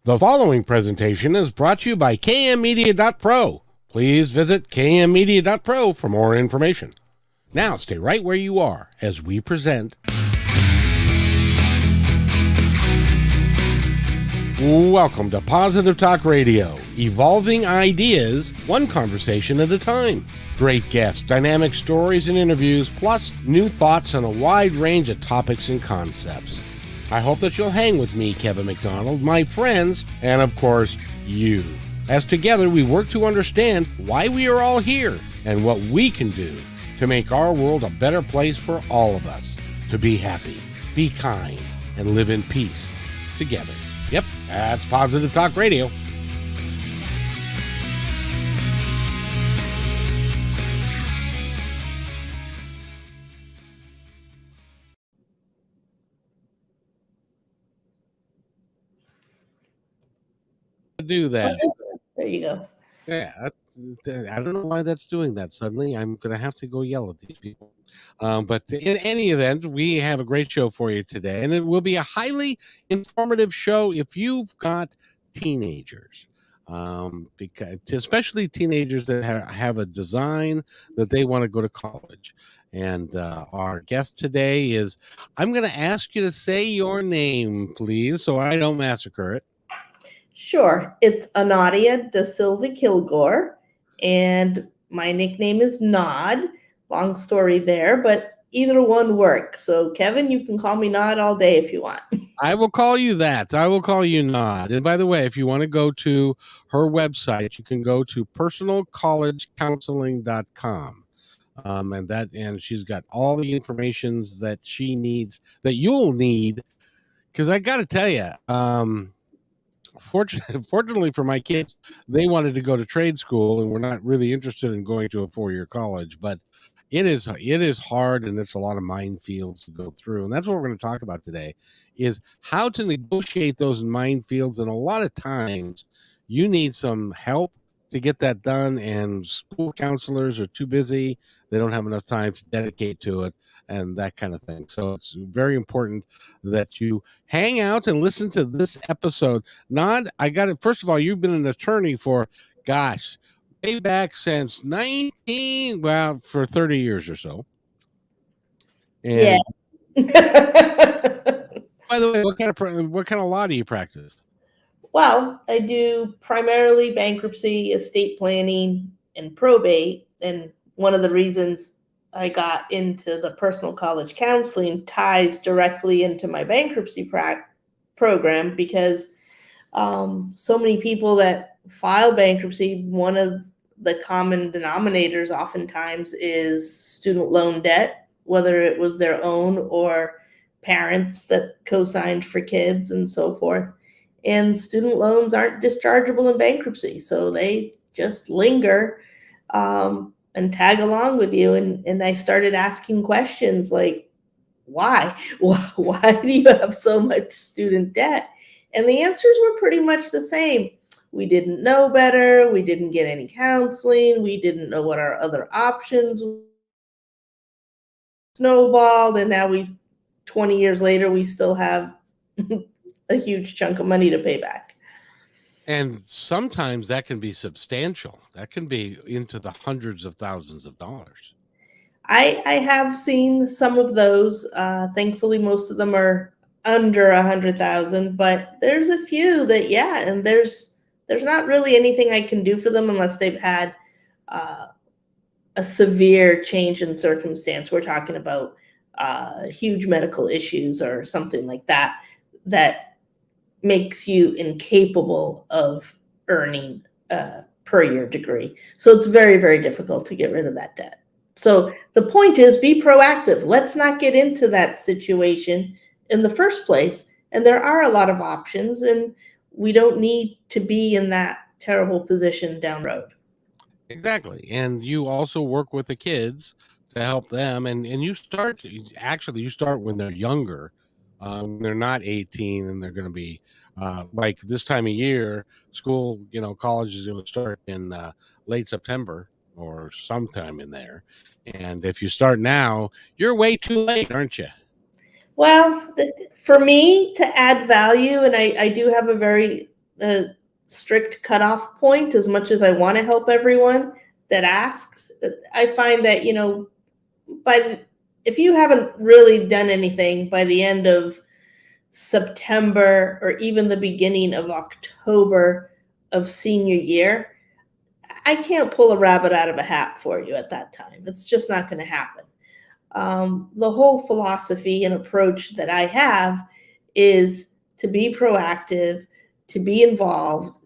The following presentation is brought to you by kmmedia.pro. Please visit kmmedia.pro for more information. Now stay right where you are as we present. Welcome to Positive Talk Radio, evolving ideas, one conversation at a time. Great guests, dynamic stories and interviews, plus new thoughts on a wide range of topics and concepts. I hope that you'll hang with me, Kevin McDonald, my friends, and of course, you. As together we work to understand why we are all here and what we can do to make our world a better place for all of us. To be happy, be kind, and live in peace together. Yep, that's Positive Talk Radio. Do that. There you go. Yeah, I don't know why that's doing that suddenly. I'm going to have to go yell at these people. But in any event, we have a great show for you today, and it will be a highly informative show if you've got teenagers, because especially teenagers that have a design that they want to go to college. And our guest today is, I'm going to ask you to say your name, please, so I don't massacre it. Sure. It's Honoria DaSilva-Kilgore, and my nickname is Nod. Long story there, but either one works. So, Kevin, you can call me Nod all day if you want. I will call you that. I will call you Nod. And by the way, if you want to go to her website, you can go to personalcollegecounseling.com. And she's got all the information that she needs, that you'll need. Because I got to tell you, fortunately for my kids, they wanted to go to trade school and were not really interested in going to a 4-year college. But it is hard, and it's a lot of minefields to go through. And that's what we're going to talk about today, is how to negotiate those minefields. And a lot of times you need some help to get that done, and school counselors are too busy. They don't have enough time to dedicate to it and that kind of thing. So it's very important that you hang out and listen to this episode. Nod, I got it. First of all, you've been an attorney for, gosh, way back since for 30 years or so. And yeah. By the way, what kind of law do you practice? Well, I do primarily bankruptcy, estate planning, and probate. And one of the reasons I got into the personal college counseling ties directly into my bankruptcy program, because so many people that file bankruptcy, one of the common denominators oftentimes is student loan debt, whether it was their own or parents that co-signed for kids and so forth. And student loans aren't dischargeable in bankruptcy, so they just linger and tag along with you. And I started asking questions like, why? Why do you have so much student debt? And the answers were pretty much the same. We didn't know better. We didn't get any counseling. We didn't know what our other options were. Snowballed, and now 20 years later, we still have a huge chunk of money to pay back. And sometimes that can be substantial. That can be into the hundreds of thousands of dollars. I have seen some of those. Thankfully, most of them are under 100,000, but there's a few that, and there's not really anything I can do for them unless they've had a severe change in circumstance. We're talking about huge medical issues or something like that makes you incapable of earning a per-year degree. So it's very, very difficult to get rid of that debt. So the point is, be proactive. Let's not get into that situation in the first place. And there are a lot of options, and we don't need to be in that terrible position down the road. Exactly. And you also work with the kids to help them. And you start when they're younger. They're not 18 and they're going to be like this time of year, school, college is going to start in late September or sometime in there. And if you start now, you're way too late, aren't you? Well, for me to add value, and I do have a very a strict cutoff point as much as I want to help everyone that asks. I find that, if you haven't really done anything by the end of September or even the beginning of October of senior year, I can't pull a rabbit out of a hat for you at that time. It's just not going to happen. The whole philosophy and approach that I have is to be proactive, to be involved,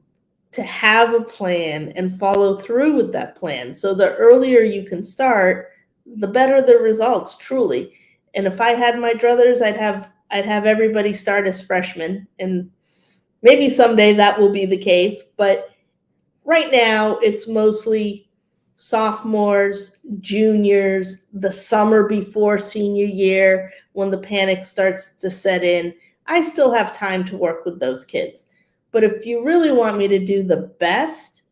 to have a plan and follow through with that plan. So the earlier you can start, the better the results, truly. And if I had my druthers, I'd have everybody start as freshmen, and maybe someday that will be the case. But right now, it's mostly sophomores, juniors, the summer before senior year, when the panic starts to set in. I still have time to work with those kids. But if you really want me to do the best,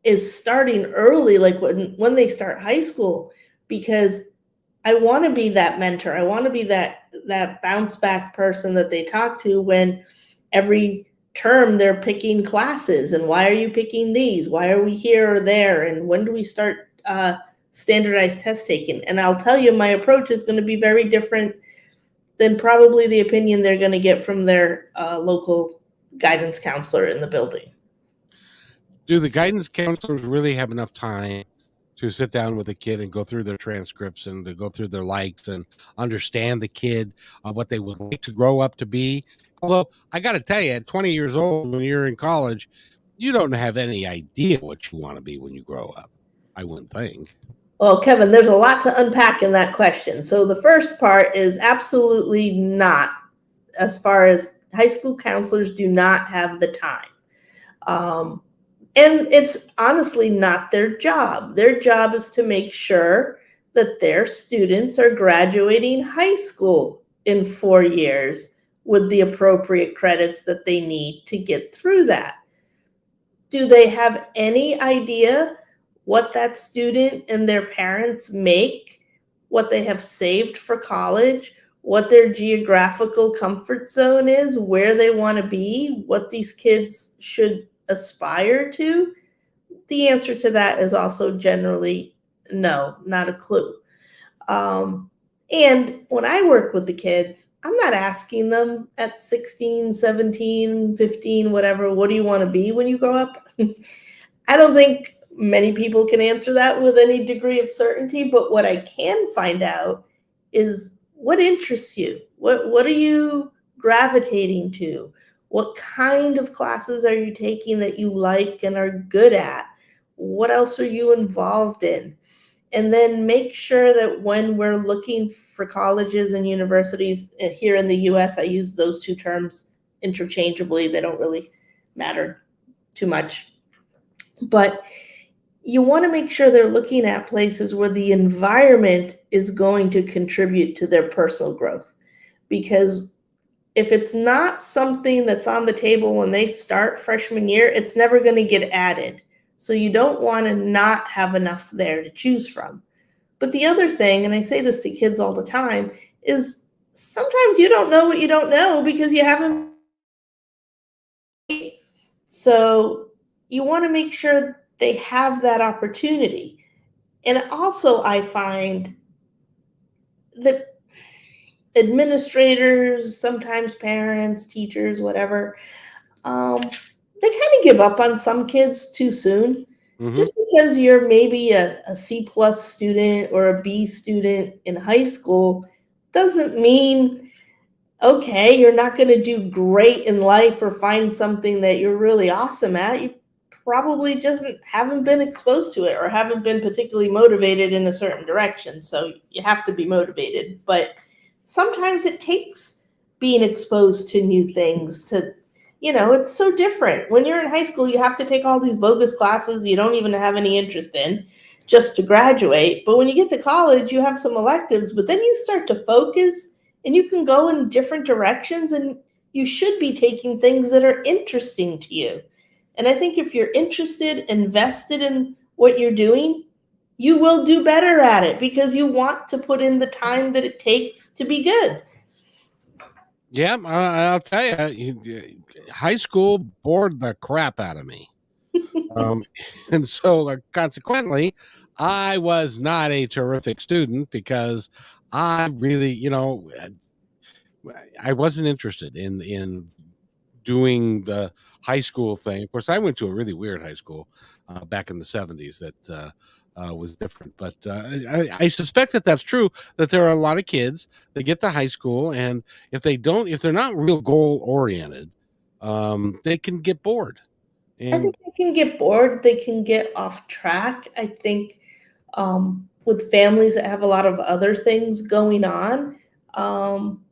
is starting early, like when they start high school, because I want to be that mentor. I want to be that bounce back person that they talk to when every term they're picking classes. And why are you picking these? Why are we here or there? And when do we start standardized test taking? And I'll tell you, my approach is going to be very different than probably the opinion they're going to get from their local guidance counselor in the building. Do the guidance counselors really have enough time to sit down with a kid and go through their transcripts and to go through their likes and understand the kid, what they would like to grow up to be? Although I got to tell you, at 20 years old, when you're in college, you don't have any idea what you want to be when you grow up, I wouldn't think. Well, Kevin, there's a lot to unpack in that question. So the first part is absolutely not, as far as high school counselors do not have the time. And it's honestly not their job. Their job is to make sure that their students are graduating high school in 4 years with the appropriate credits that they need to get through that. Do they have any idea what that student and their parents make, what they have saved for college, what their geographical comfort zone is, where they want to be, what these kids should aspire to? The answer to that is also generally no, not a clue. And when I work with the kids, I'm not asking them at 16, 17, 15, whatever, what do you want to be when you grow up? I don't think many people can answer that with any degree of certainty, but what I can find out is what interests you. What are you gravitating to? What kind of classes are you taking that you like and are good at? What else are you involved in? And then make sure that when we're looking for colleges and universities here in the US, I use those two terms interchangeably. They don't really matter too much. But you want to make sure they're looking at places where the environment is going to contribute to their personal growth. Because if it's not something that's on the table when they start freshman year, it's never going to get added. So you don't want to not have enough there to choose from. But the other thing, and I say this to kids all the time, is sometimes you don't know what you don't know because you haven't. So you want to make sure they have that opportunity. And also I find that administrators, sometimes parents, teachers, whatever, they kind of give up on some kids too soon. Mm-hmm. Just because you're maybe a C+ student or a B student in high school doesn't mean, okay, you're not going to do great in life or find something that you're really awesome at. You probably just haven't been exposed to it or haven't been particularly motivated in a certain direction. So you have to be motivated. But sometimes it takes being exposed to new things to, it's so different. When you're in high school, you have to take all these bogus classes you don't even have any interest in just to graduate. But when you get to college, you have some electives, but then you start to focus and you can go in different directions, and you should be taking things that are interesting to you. And I think if you're interested, invested in what you're doing, you will do better at it because you want to put in the time that it takes to be good. Yeah, I'll tell high school bored the crap out of me. Um, and so consequently, I was not a terrific student because I really, I wasn't interested in doing the high school thing. Of course, I went to a really weird high school back in the '70s that was different. But I suspect that that's true. That there are a lot of kids that get to high school, and if they're not real goal oriented, they can get bored. I think And they can get bored. They can get off track. I think with families that have a lot of other things going on, um,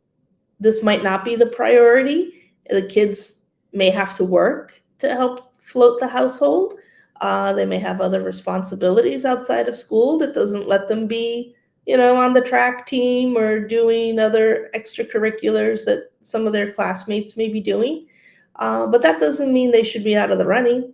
this might not be the priority. The kids may have to work to help float the household. They may have other responsibilities outside of school that doesn't let them be, on the track team or doing other extracurriculars that some of their classmates may be doing. But that doesn't mean they should be out of the running,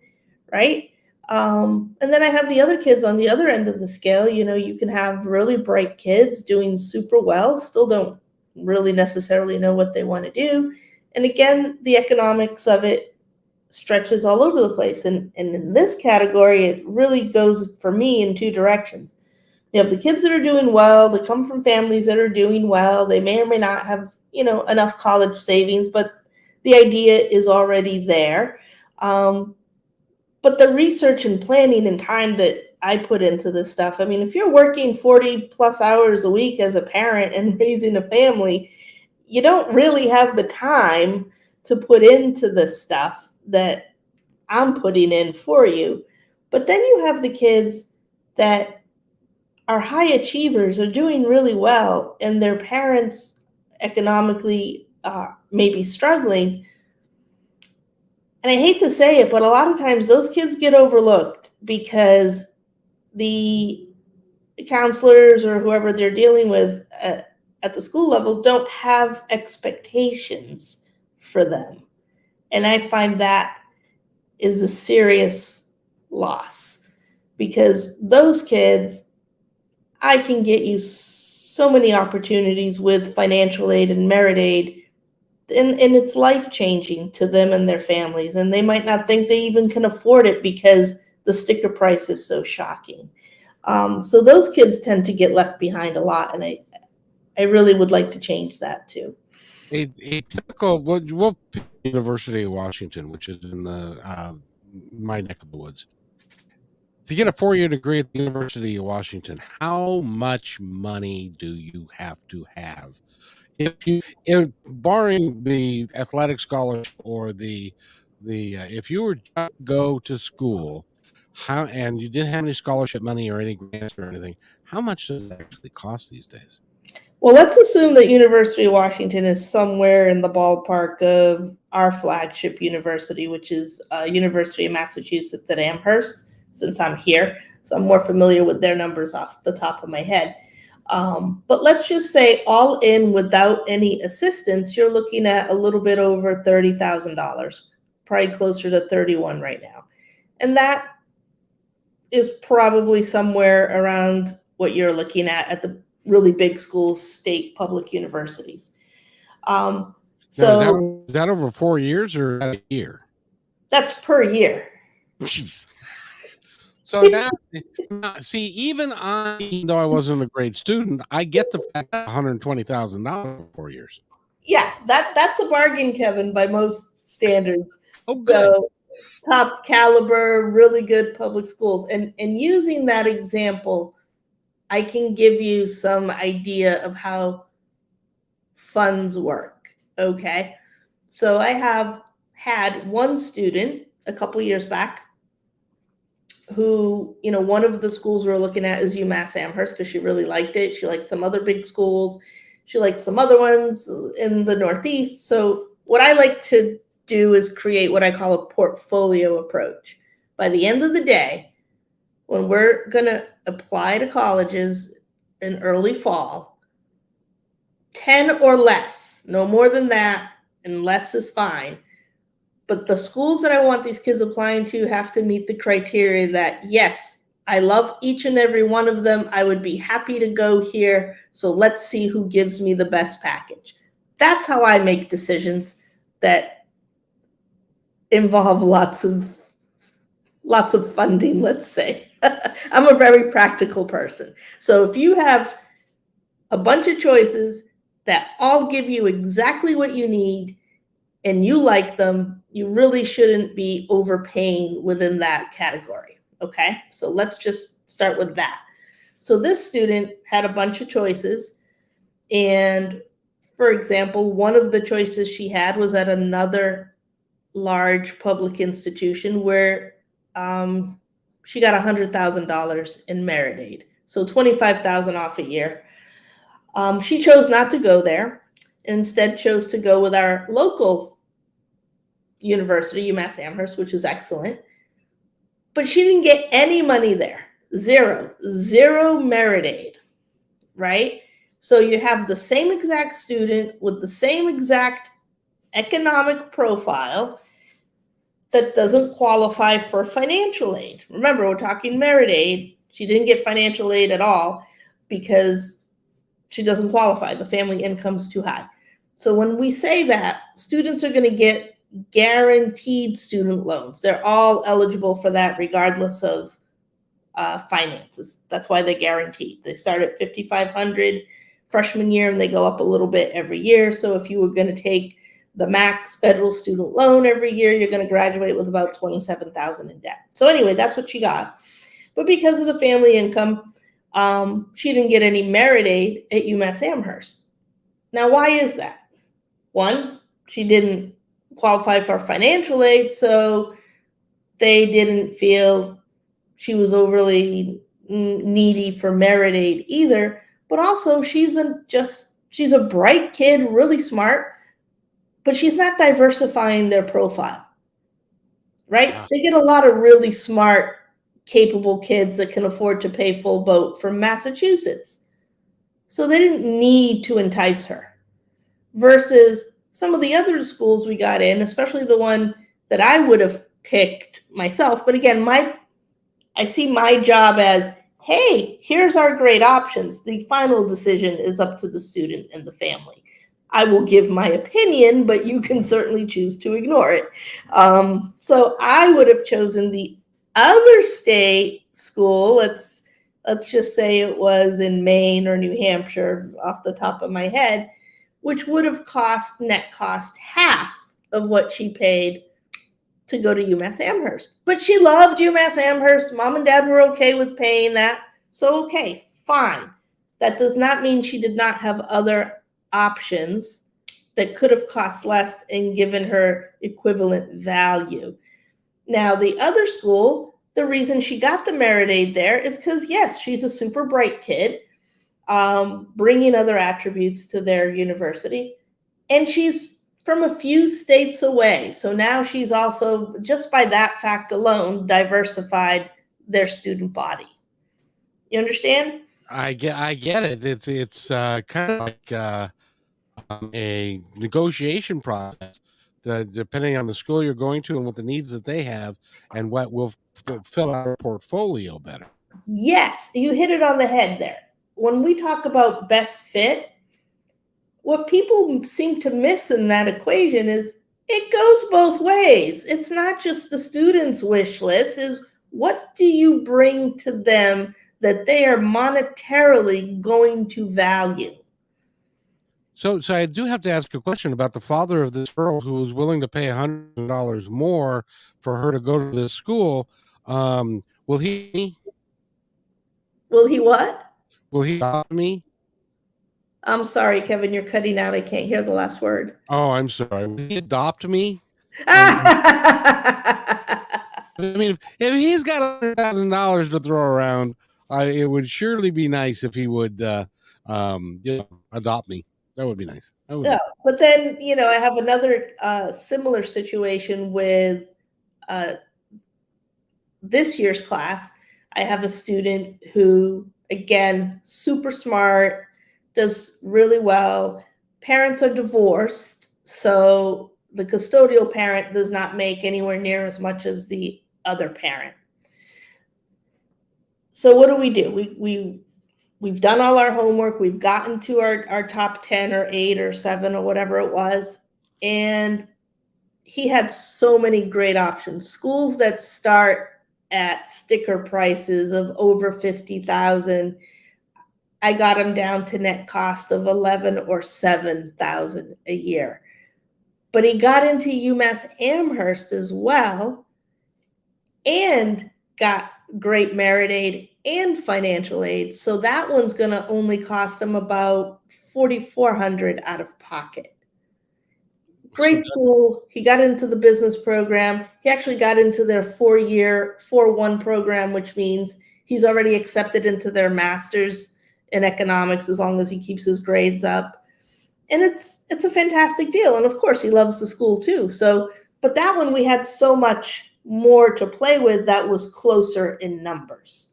right? And then I have the other kids on the other end of the scale. You can have really bright kids doing super well, still don't really necessarily know what they want to do. And again, the economics of it stretches all over the place. And in this category, it really goes for me in two directions. You have the kids that are doing well, they come from families that are doing well. They may or may not have, enough college savings, but the idea is already there. But the research and planning and time that I put into this stuff, I mean, if you're working 40 plus hours a week as a parent and raising a family, you don't really have the time to put into the stuff that I'm putting in for you. But then you have the kids that are high achievers, are doing really well, and their parents economically may be struggling. And I hate to say it, but a lot of times those kids get overlooked because the counselors or whoever they're dealing with at the school level don't have expectations for them. And I find that is a serious loss because those kids, I can get you so many opportunities with financial aid and merit aid, and it's life changing to them and their families. And they might not think they even can afford it because the sticker price is so shocking. So those kids tend to get left behind a lot. And I really would like to change that too. a typical, we'll pick University of Washington, which is in the my neck of the woods. To get a 4-year degree at the University of Washington, how much money do you have to have? If barring the athletic scholarship or if you were to go to school, how and you didn't have any scholarship money or any grants or anything, how much does it actually cost these days? Well, let's assume that University of Washington is somewhere in the ballpark of our flagship university, which is University of Massachusetts at Amherst, since I'm here. So I'm more familiar with their numbers off the top of my head. But let's just say all in without any assistance, you're looking at a little bit over $30,000, probably closer to 31 right now. And that is probably somewhere around what you're looking at the really big schools, state public universities. Now, So is that over 4 years or a year? that's per year. Jeez. So now, see, even though I wasn't a great student, I get the fact that $120,000 for 4 years. Yeah, that's a bargain, Kevin, by most standards. Oh, good. So top caliber, really good public schools. And using that example, I can give you some idea of how funds work. Okay. So I have had one student a couple years back who, one of the schools we were looking at is UMass Amherst because she really liked it. She liked some other big schools. She liked some other ones in the Northeast. So what I like to do is create what I call a portfolio approach. By the end of the day, when we're going to apply to colleges in early fall, 10 or less, no more than that, and less is fine. But the schools that I want these kids applying to have to meet the criteria that, yes, I love each and every one of them. I would be happy to go here. So let's see who gives me the best package. that's how I make decisions that involve lots of funding, let's say. I'm a very practical person. So if you have a bunch of choices that all give you exactly what you need and you like them, you really shouldn't be overpaying within that category. Okay, so let's just start with that. So this student had a bunch of choices. And for example, one of the choices she had was at another large public institution where she got $100,000 in merit aid, so $25,000 off a year. She chose not to go there, instead chose to go with our local university, UMass Amherst, which is excellent. But she didn't get any money there. Zero merit aid, right? So you have the same exact student with the same exact economic profile that doesn't qualify for financial aid. Remember, we're talking merit aid. She didn't get financial aid at all because she doesn't qualify. The family income's too high. So when we say that, students are going to get guaranteed student loans. They're all eligible for that regardless of finances. That's why they're guaranteed. They start at $5,500 freshman year and they go up a little bit every year. So if you were going to take the max federal student loan every year, you're going to graduate with about $27,000 in debt. So anyway, that's what she got. But because of the family income, she didn't get any merit aid at UMass Amherst. Now, why is that? One, she didn't qualify for financial aid, so they didn't feel she was overly needy for merit aid either. But also, she's a bright kid, really smart, but she's not diversifying their profile, right? Wow. They get a lot of really smart, capable kids that can afford to pay full boat from Massachusetts. So they didn't need to entice her. Versus some of the other schools we got in, especially the one that I would have picked myself. But again, I see my job as, hey, here's our great options. The final decision is up to the student and the family. I will give my opinion, but you can certainly choose to ignore it. So I would have chosen the other state school. Let's just say it was in Maine or New Hampshire off the top of my head, which would have net cost half of what she paid to go to UMass Amherst. But she loved UMass Amherst. Mom and dad were okay with paying that. So, okay, fine. That does not mean she did not have other options that could have cost less and given her equivalent value. Now, the other school, the reason she got the merit aid there is because, yes, she's a super bright kid, bringing other attributes to their university. And she's from a few states away. So now she's also, just by that fact alone, diversified their student body. You understand? I get it. It's kind of like a negotiation process, depending on the school you're going to and what the needs that they have, and what will fill out our portfolio better. Yes, you hit it on the head there. When we talk about best fit, what people seem to miss in that equation is it goes both ways. It's not just the student's wish list, is what do you bring to them that they are monetarily going to value? So I do have to ask a question about the father of this girl who was willing to pay $100 more for her to go to this school. Will he what? Will he adopt me? I'm sorry, Kevin, you're cutting out. I can't hear the last word. Oh, I'm sorry. Will he adopt me? I mean, if he's got $100,000 to throw around, it would surely be nice if he would, adopt me. That would be nice. Yeah, but then, I have another similar situation with this year's class. I have a student who, again, super smart, does really well. Parents are divorced, so the custodial parent does not make anywhere near as much as the other parent. So what do? We we've done all our homework. We've gotten to our top 10 or 8 or 7 or whatever it was. And he had so many great options. Schools that start at sticker prices of over 50,000. I got him down to net cost of 11 or 7,000 a year. But he got into UMass Amherst as well and got great merit aid and financial aid. So that one's going to only cost him about $4,400 out of pocket. Great school. He got into the business program. He actually got into their 4-year 4-1 program, which means he's already accepted into their master's in economics as long as he keeps his grades up. And it's a fantastic deal. And of course, he loves the school too. So, but that one we had so much more to play with that was closer in numbers.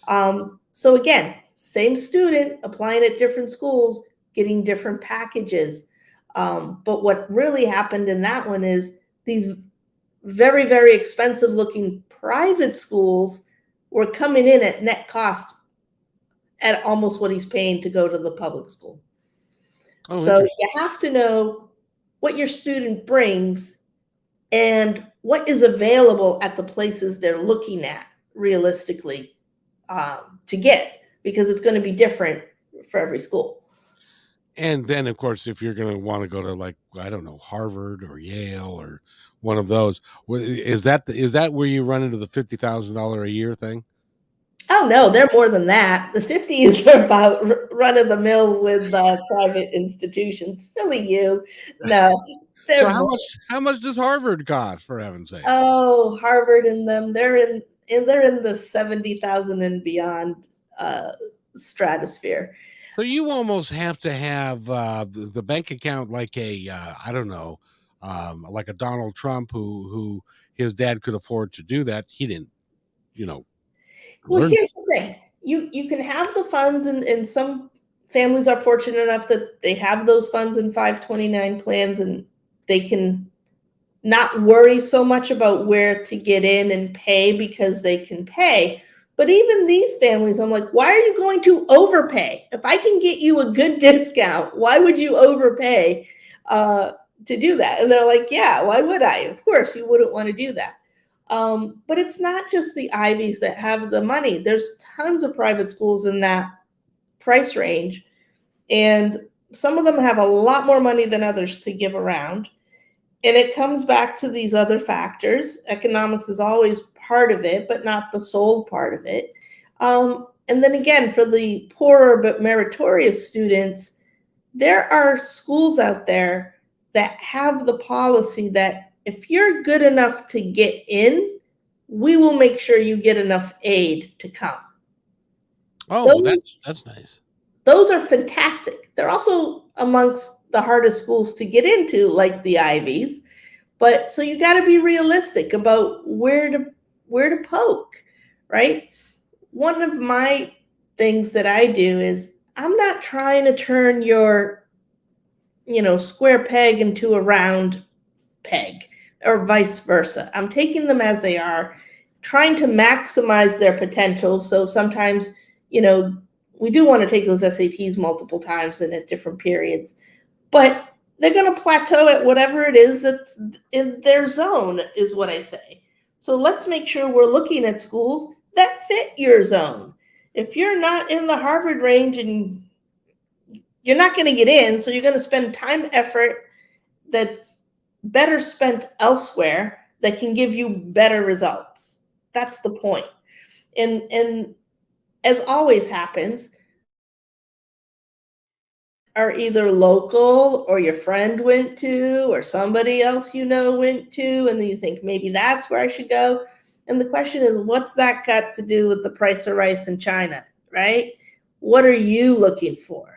So again, same student applying at different schools, getting different packages. But what really happened in that one is these very, very expensive looking private schools were coming in at net cost at almost what he's paying to go to the public school. Oh, so you have to know what your student brings and what is available at the places they're looking at realistically to get, because it's going to be different for every school. And then, of course, if you're going to want to go to, like, I don't know, Harvard or Yale or one of those, is that where you run into the $50,000 a year thing? Oh no, they're more than that. The 50s are about run of the mill with private institutions. Silly you. No. So how much does Harvard cost, for heaven's sake? Oh, Harvard and them, they're in the 70,000 and beyond stratosphere. So you almost have to have the bank account like a I don't know, like a Donald Trump who his dad could afford to do that. He didn't, Well, here's the thing. You can have the funds, and some families are fortunate enough that they have those funds in 529 plans, and they can not worry so much about where to get in and pay because they can pay. But even these families, I'm like, why are you going to overpay? If I can get you a good discount, why would you overpay to do that? And they're like, yeah, why would I? Of course, you wouldn't want to do that. But it's not just the Ivies that have the money. There's tons of private schools in that price range. And some of them have a lot more money than others to give around. And it comes back to these other factors. Economics is always part of it, but not the sole part of it. And then again, for the poorer but meritorious students, there are schools out there that have the policy that if you're good enough to get in, we will make sure you get enough aid to come. Oh, that's nice. Those are fantastic. They're also amongst the hardest schools to get into, like the Ivies. But so you got to be realistic about where to poke, right? One of my things that I do is I'm not trying to turn your, square peg into a round peg or vice versa. I'm taking them as they are, trying to maximize their potential. So sometimes, we do want to take those SATs multiple times and at different periods, but they're going to plateau at whatever it is that's in their zone, is what I say. So let's make sure we're looking at schools that fit your zone. If you're not in the Harvard range, and you're not going to get in, so you're going to spend time, effort that's better spent elsewhere that can give you better results. That's the point. And as always happens, are either local or your friend went to or somebody else went to, and then you think maybe that's where I should go. And the question is, what's that got to do with the price of rice in China, right? What are you looking for?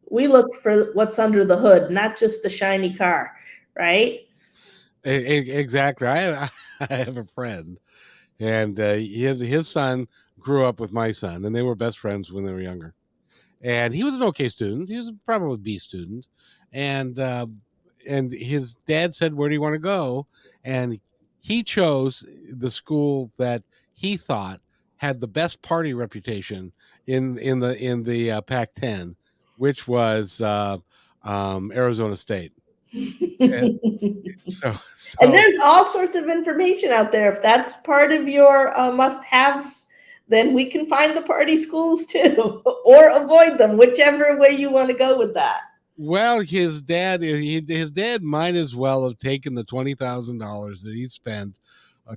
We look for what's under the hood, not just the shiny car, right? Exactly. I have a friend, and his son grew up with my son, and they were best friends when they were younger. And he was an okay student. He was probably a B student, and his dad said, "Where do you want to go?" And he chose the school that he thought had the best party reputation in the Pac-10, which was Arizona State. And so And so there's all sorts of information out there. If that's part of your must-haves, then we can find the party schools too, or avoid them, whichever way you want to go with that. well, his dad might as well have taken the $20,000 that he spent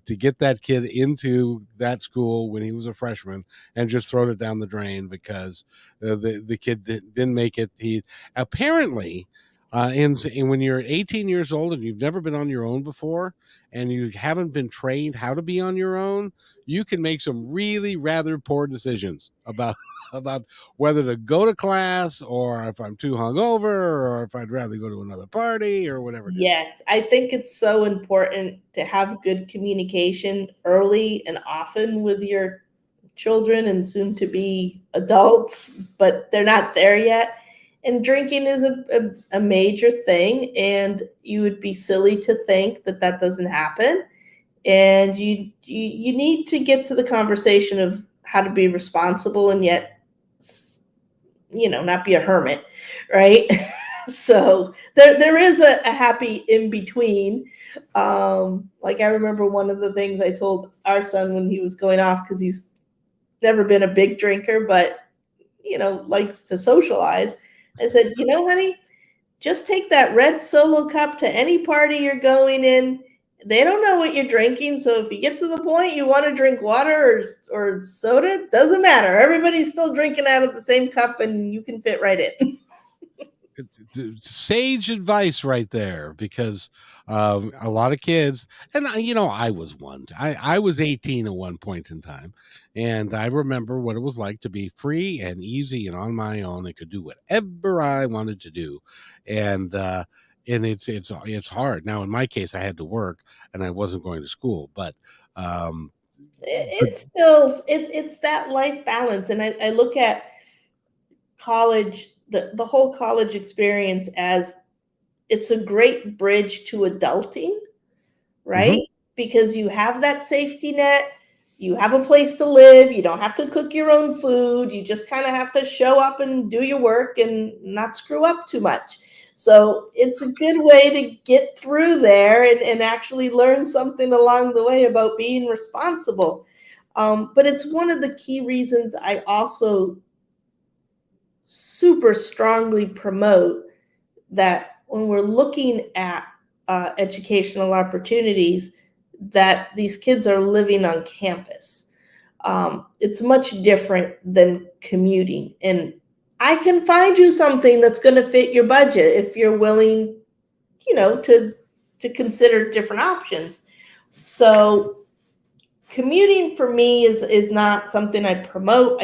to get that kid into that school when he was a freshman and just thrown it down the drain because the kid didn't make it. He apparently, when you're 18 years old and you've never been on your own before and you haven't been trained how to be on your own, you can make some really rather poor decisions about about whether to go to class or if I'm too hungover or if I'd rather go to another party or whatever it is. Yes, I think it's so important to have good communication early and often with your children and soon to be adults, but they're not there yet. And drinking is a major thing, and you would be silly to think that that doesn't happen. And you need to get to the conversation of how to be responsible and yet, not be a hermit, right? So there is a happy in between. Like I remember one of the things I told our son when he was going off, because he's never been a big drinker, but likes to socialize. I said, honey, just take that red Solo cup to any party you're going in. They don't know what you're drinking, so if you get to the point you want to drink water or soda, doesn't matter. Everybody's still drinking out of the same cup, and you can fit right in. Sage advice right there, because a lot of kids, and I was one. I was 18 at one point in time, and I remember what it was like to be free and easy and on my own. I could do whatever I wanted to do, and it's hard. Now, in my case, I had to work and I wasn't going to school, but It's still it's that life balance, and I look at college, the whole college experience, as it's a great bridge to adulting, right? Mhm. Because you have that safety net, you have a place to live, you don't have to cook your own food, you just kind of have to show up and do your work and not screw up too much. So it's a good way to get through there and actually learn something along the way about being responsible. But it's one of the key reasons I also super strongly promote that when we're looking at educational opportunities, that these kids are living on campus. It's much different than commuting. And I can find you something that's going to fit your budget if you're willing, to consider different options. So commuting for me is not something I promote.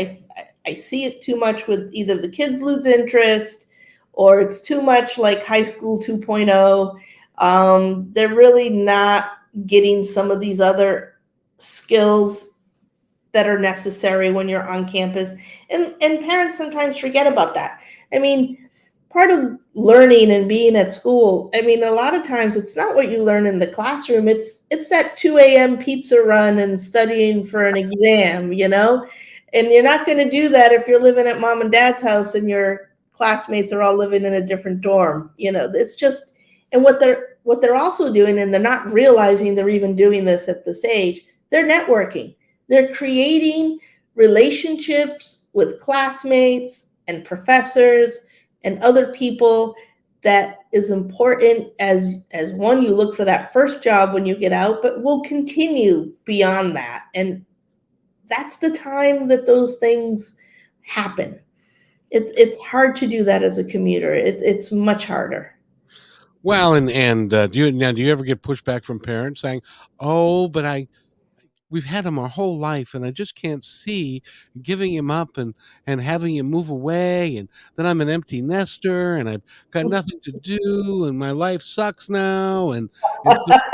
I see it too much with either the kids lose interest or it's too much like high school 2.0. They're really not getting some of these other skills that are necessary when you're on campus. And parents sometimes forget about that. I mean, part of learning and being at school, a lot of times it's not what you learn in the classroom. It's that 2 a.m. pizza run and studying for an exam, And you're not going to do that if you're living at mom and dad's house and your classmates are all living in a different dorm. It's just, and what they're also doing, and they're not realizing they're even doing this at this age, they're networking. They're creating relationships with classmates and professors and other people that is important as one, you look for that first job when you get out, but will continue beyond that. And that's the time that those things happen. It's hard to do that as a commuter. It's much harder. Well, and do you ever get pushback from parents saying, "Oh, but we've had him our whole life, and I just can't see giving him up and having him move away, and then I'm an empty nester, and I've got nothing to do, and my life sucks now." And it's just,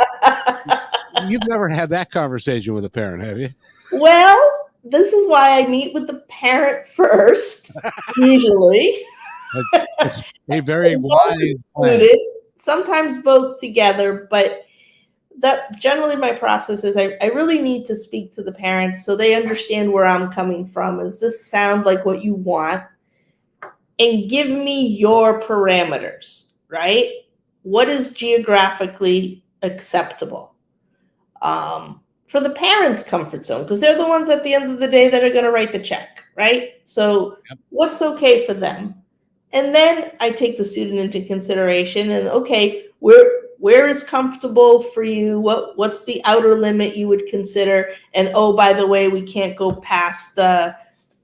you've never had that conversation with a parent, have you? Well, this is why I meet with the parent first, usually. It's a very wise plan. Included, sometimes both together, but that generally my process is I really need to speak to the parents so they understand where I'm coming from. Does this sound like what you want? And give me your parameters, right? What is geographically acceptable? For the parents' comfort zone, because they're the ones at the end of the day that are going to write the check, right? So Yep. what's okay for them? And then I take the student into consideration and okay, where is comfortable for you? What's the outer limit you would consider? And oh, by the way, we can't go past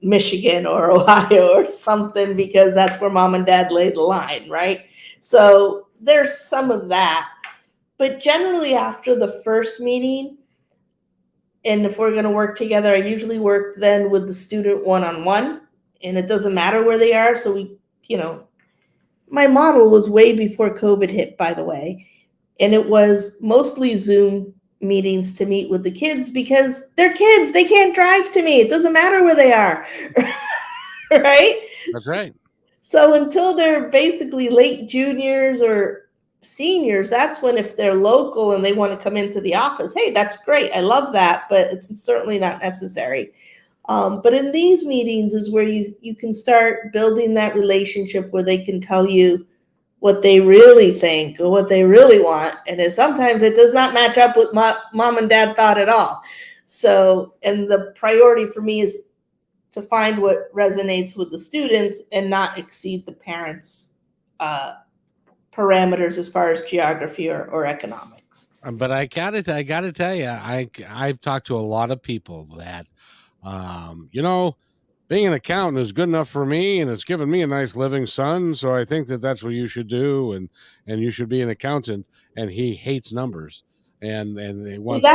Michigan or Ohio or something because that's where mom and dad laid the line, right? So there's some of that. But generally after the first meeting, and if we're going to work together, I usually work then with the student one-on-one, and it doesn't matter where they are. So we, my model was way before COVID hit, by the way. And it was mostly Zoom meetings to meet with the kids because they're kids. They can't drive to me. It doesn't matter where they are. Right? That's right. So until they're basically late juniors or seniors, that's when if they're local and they want to come into the office, hey, that's great. I love that, but it's certainly not necessary. But in these meetings is where you can start building that relationship where they can tell you what they really think or what they really want. And sometimes it does not match up with what mom and dad thought at all. So, and the priority for me is to find what resonates with the students and not exceed the parents' parameters as far as geography or economics. But I gotta tell you, I've talked to a lot of people that, being an accountant is good enough for me, and it's given me a nice living son. So I think that that's what you should do, and you should be an accountant. And he hates numbers, and he wants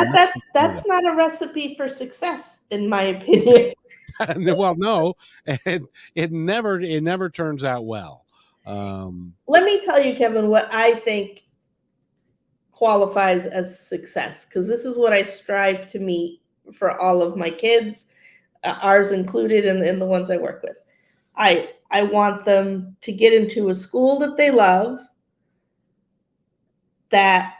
that's not a recipe for success, in my opinion. well, no, and it never turns out well. Let me tell you, Kevin, what I think qualifies as success, because this is what I strive to meet for all of my kids, ours included, and the ones I work with. I want them to get into a school that they love, that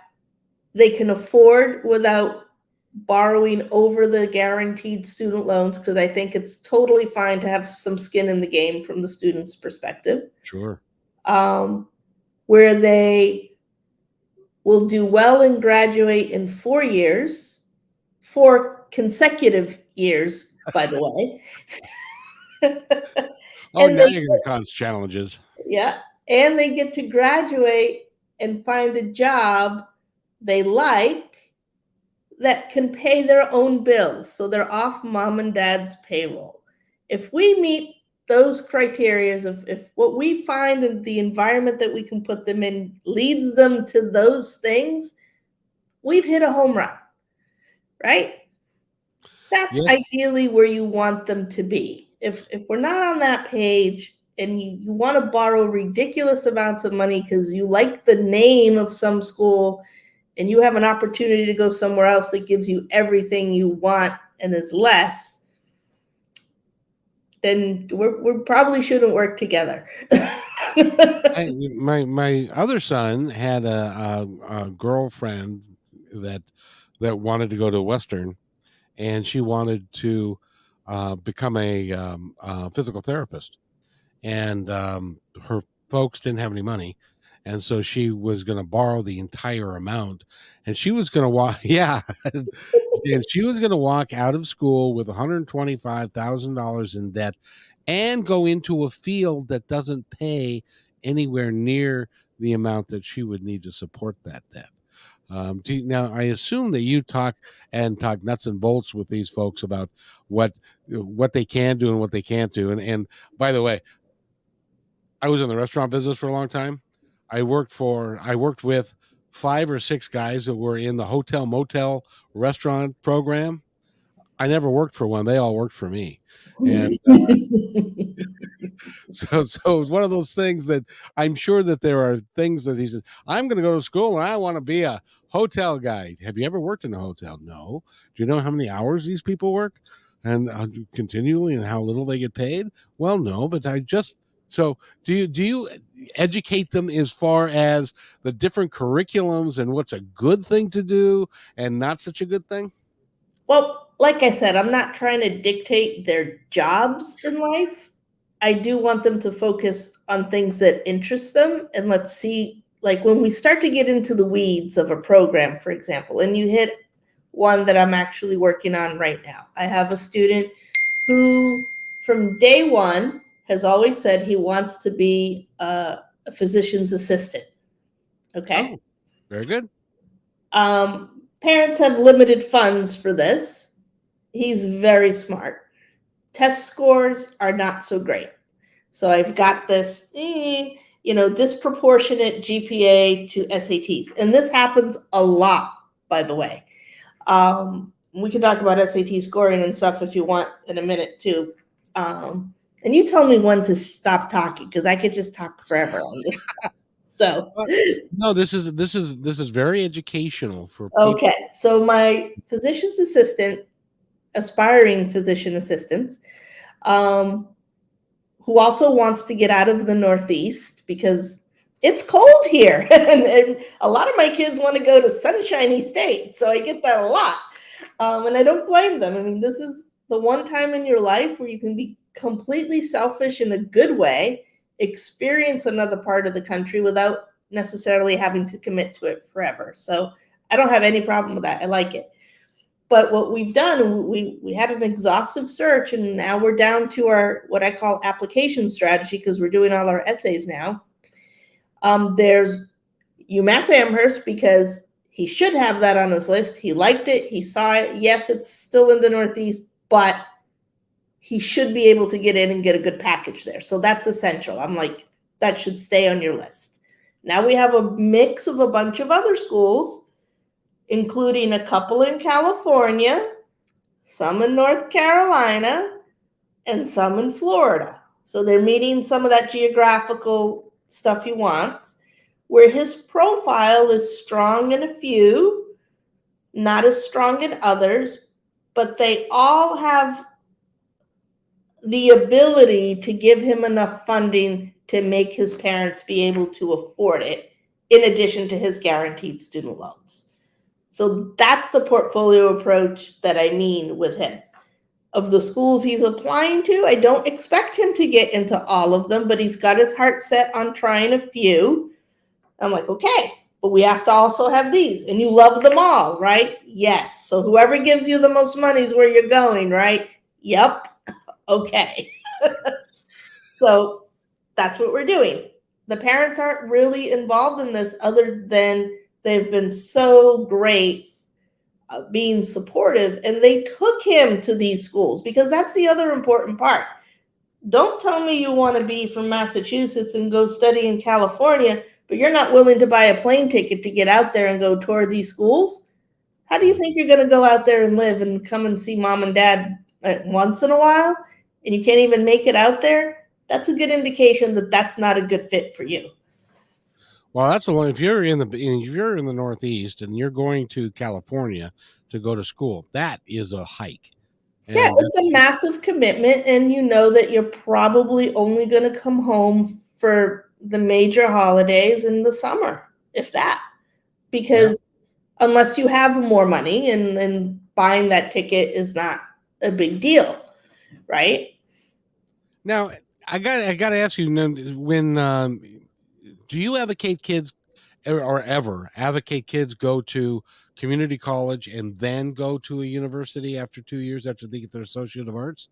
they can afford without borrowing over the guaranteed student loans, because I think it's totally fine to have some skin in the game from the student's perspective. Sure. Where they will do well and graduate in 4 years, 4 consecutive years, by the way. Oh, now you're going to cause challenges. Yeah. And they get to graduate and find a job they like that can pay their own bills. So they're off mom and dad's payroll. If we meet those criteria, if what we find in the environment that we can put them in leads them to those things, we've hit a home run, right? That's ideally where you want them to be. If we're not on that page and you want to borrow ridiculous amounts of money because you like the name of some school and you have an opportunity to go somewhere else that gives you everything you want and is less, then we probably shouldn't work together. My other son had a girlfriend that wanted to go to Western, and she wanted to become a physical therapist, and her folks didn't have any money, and so she was going to borrow the entire amount, and she was going to walk. Yeah. And she was going to walk out of school with $125,000 in debt and go into a field that doesn't pay anywhere near the amount that she would need to support that debt. Now, I assume that you talk nuts and bolts with these folks about what they can do and what they can't do. And by the way, I was in the restaurant business for a long time. I worked with 5 or 6 guys that were in the hotel motel restaurant program. I never worked for one. They all worked for me. And so it's one of those things that I'm sure that there are things that he says, I'm going to go to school and I want to be a hotel guy. Have you ever worked in a hotel? No. Do you know how many hours these people work and continually and how little they get paid? Well, no, but so do you educate them as far as the different curriculums and what's a good thing to do and not such a good thing? Well, like I said, I'm not trying to dictate their jobs in life. I do want them to focus on things that interest them. And let's see, like when we start to get into the weeds of a program, for example, and you hit one that I'm actually working on right now. I have a student who, from day one, has always said he wants to be a physician's assistant. Okay. Oh, very good. Parents have limited funds for this. He's very smart. Test scores are not so great. So I've got this, disproportionate GPA to SATs. And this happens a lot, by the way. We can talk about SAT scoring and stuff if you want in a minute too. And you tell me when to stop talking because I could just talk forever on this. So no, this is very educational for people. Okay, so my physician's assistant, aspiring physician assistants, who also wants to get out of the Northeast because it's cold here, and a lot of my kids want to go to sunshiny states, so I get that a lot, and I don't blame them. I mean, this is the one time in your life where you can be completely selfish in a good way, experience another part of the country without necessarily having to commit to it forever. So I don't have any problem with that. I like it. But what we've done, we had an exhaustive search, and now we're down to our what I call application strategy because we're doing all our essays now. There's UMass Amherst because he should have that on his list. He liked it. He saw it. Yes, it's still in the Northeast, but he should be able to get in and get a good package there. So that's essential. I'm like, that should stay on your list. Now we have a mix of a bunch of other schools, including a couple in California, some in North Carolina, and some in Florida. So they're meeting some of that geographical stuff he wants, where his profile is strong in a few, not as strong in others, but they all have the ability to give him enough funding to make his parents be able to afford it, in addition to his guaranteed student loans. So that's the portfolio approach that I mean with him. Of the schools he's applying to, I don't expect him to get into all of them, but he's got his heart set on trying a few. I'm like, okay, but we have to also have these. And you love them all, right? Yes. So whoever gives you the most money is where you're going, right? Yep. Okay. So that's what we're doing. The parents aren't really involved in this other than they've been so great being supportive, and they took him to these schools because that's the other important part. Don't tell me you want to be from Massachusetts and go study in California, but you're not willing to buy a plane ticket to get out there and go tour these schools. How do you think you're going to go out there and live and come and see mom and dad once in a while, and you can't even make it out there? That's a good indication that that's not a good fit for you. Well, that's a lot. If you're in the Northeast and you're going to California to go to school, that is a hike. Yeah, it's a massive commitment, and you know that you're probably only going to come home for the major holidays in the summer, if that, because unless you have more money, and buying that ticket is not a big deal, right? Now, I got to ask you, when do you advocate kids or ever advocate kids go to community college and then go to a university after 2 years after they get their Associate of Arts?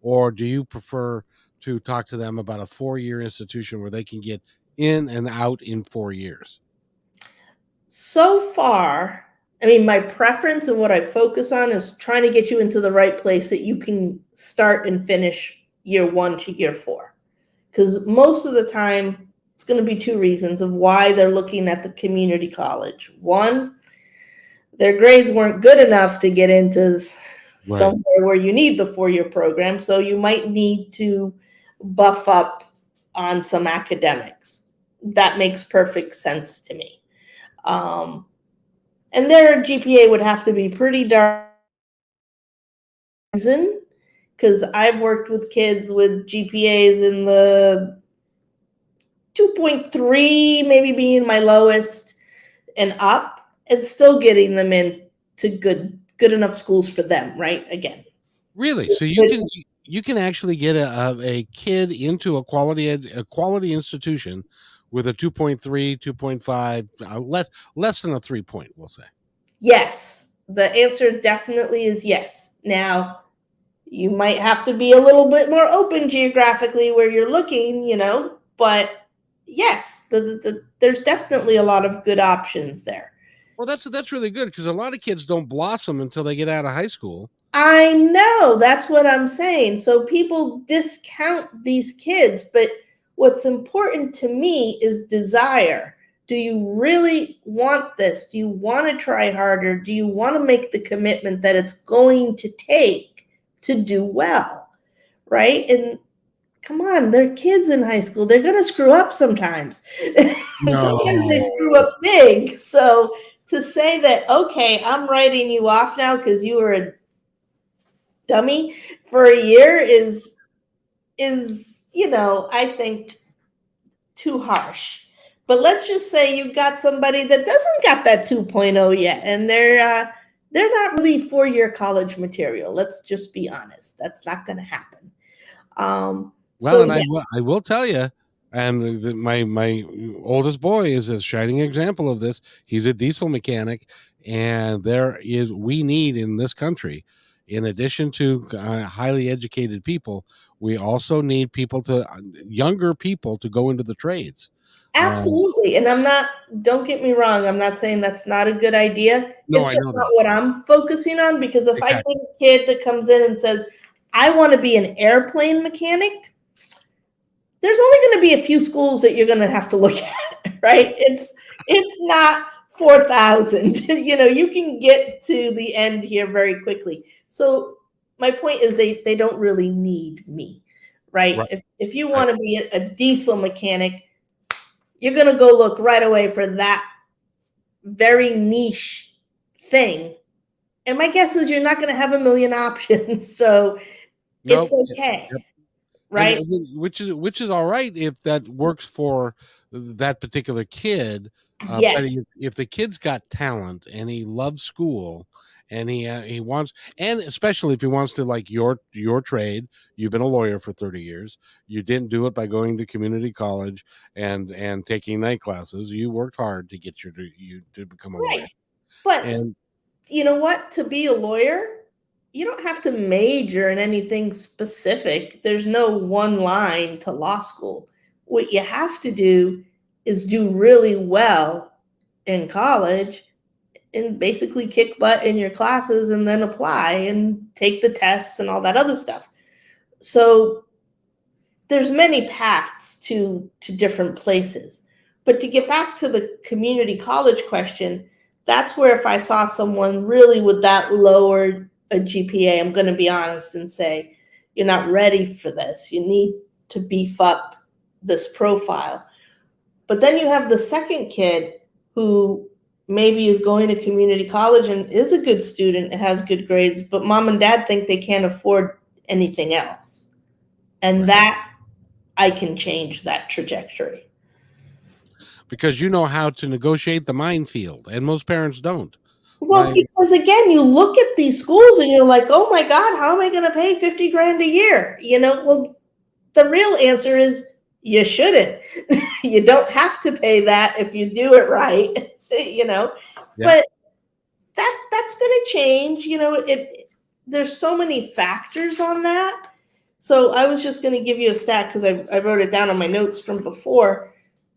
Or do you prefer to talk to them about a 4-year institution where they can get in and out in 4 years? So far, I mean, my preference and what I focus on is trying to get you into the right place that you can start and finish year 1 to year 4. Because most of the time, it's going to be 2 reasons of why they're looking at the community college. One, their grades weren't good enough to get into somewhere where you need the 4-year program, so you might need to buff up on some academics. That makes perfect sense to me. And their GPA would have to be pretty darn, because I've worked with kids with GPAs in the 2.3 maybe being my lowest and up, and still getting them in to good enough schools for them, right? Again. Really? So you can actually get a kid into a quality institution with a 2.3, 2.5, less than a 3 point, we'll say. Yes. The answer definitely is yes. Now, you might have to be a little bit more open geographically where you're looking, but yes, there's definitely a lot of good options there. Well, that's really good, because a lot of kids don't blossom until they get out of high school. I know, that's what I'm saying. So people discount these kids, but what's important to me is desire. Do you really want this? Do you want to try harder? Do you want to make the commitment that it's going to take to do well? Right? And come on, they're kids in high school. They're going to screw up sometimes. No. Sometimes they screw up big. So to say that, okay, I'm writing you off now because you were a dummy for a year is I think too harsh. But let's just say you've got somebody that doesn't got that 2.0 yet, and they're not really four-year college material. Let's just be honest. That's not going to happen. I will tell you, and my oldest boy is a shining example of this. He's a diesel mechanic, and we need in this country, in addition to highly educated people, we also need younger people to go into the trades. Absolutely. And don't get me wrong, I'm not saying that's not a good idea. No, it's just not what I'm focusing on, because if I get a kid that comes in and says, I want to be an airplane mechanic, there's only going to be a few schools that you're going to have to look at, right? It's not 4,000. You can get to the end here very quickly. So my point is they don't really need me, right? If you want to be a diesel mechanic, you're going to go look right away for that very niche thing. And my guess is you're not going to have a million options. So it's okay. Yep. Right. Which is all right if that works for that particular kid. Yes. But if the kid's got talent and he loves school and he wants, and especially if he wants to, like your trade, you've been a lawyer for 30 years. You didn't do it by going to community college and taking night classes. You worked hard to get you to become a lawyer. But you know what? To be a lawyer, you don't have to major in anything specific. There's no one line to law school. What you have to do is do really well in college and basically kick butt in your classes and then apply and take the tests and all that other stuff. So there's many paths to different places. But to get back to the community college question, that's where if I saw someone really with that lower a GPA, I'm going to be honest and say, you're not ready for this. You need to beef up this profile. But then you have the second kid who maybe is going to community college and is a good student and has good grades, but mom and dad think they can't afford anything else. And that I can change that trajectory. Because you know how to negotiate the minefield, and most parents don't. Well, because again, you look at these schools and you're like, oh my God, how am I going to pay 50 grand a year? Well, the real answer is you shouldn't. You don't have to pay that if you do it right, but that's going to change. There's so many factors on that. So I was just going to give you a stat because I wrote it down on my notes from before,